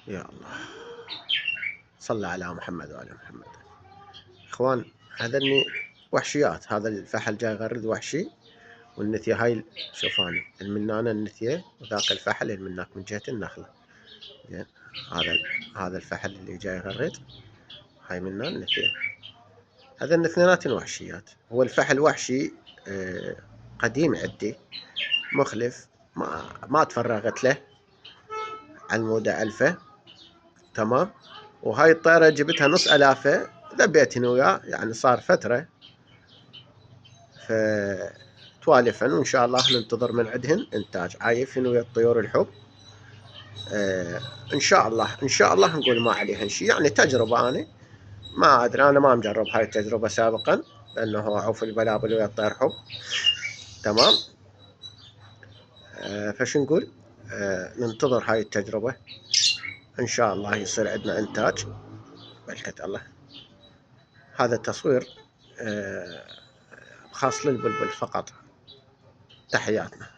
يا الله، صلى على محمد وآل محمد. إخوان، هذني وحشيات، هذا الفحل جاي يغرد وحشي، والنتية هاي شوفاني المنانة النتية، وذاك الفحل المناك من جهة النخلة. زين، هذا هذا الفحل اللي جاي يغرد، هاي منه النتية. هذا اثنيناتن وحشيات. هو الفحل وحشي قديم عندي، مخلف، ما تفرغت له علمودة ألفة. تمام. وهاي الطيرة جبتها نص ألافة، ذبيتني وياه، يعني صار فترة، فتوالفن، وإن شاء الله ننتظر من عندهن إنتاج. عايفن ويا الطيور الحب. إن شاء الله إن شاء الله نقول ما عليهن شيء، يعني تجربة. أنا ما أدري، أنا ما مجرب هاي التجربة سابقا، لأنه عوف البلابل ويا الطير حب. تمام. فش نقول، ننتظر هاي التجربة، إن شاء الله يصير عندنا إنتاج. بركة الله. هذا التصوير خاص للبلبل فقط. تحياتنا.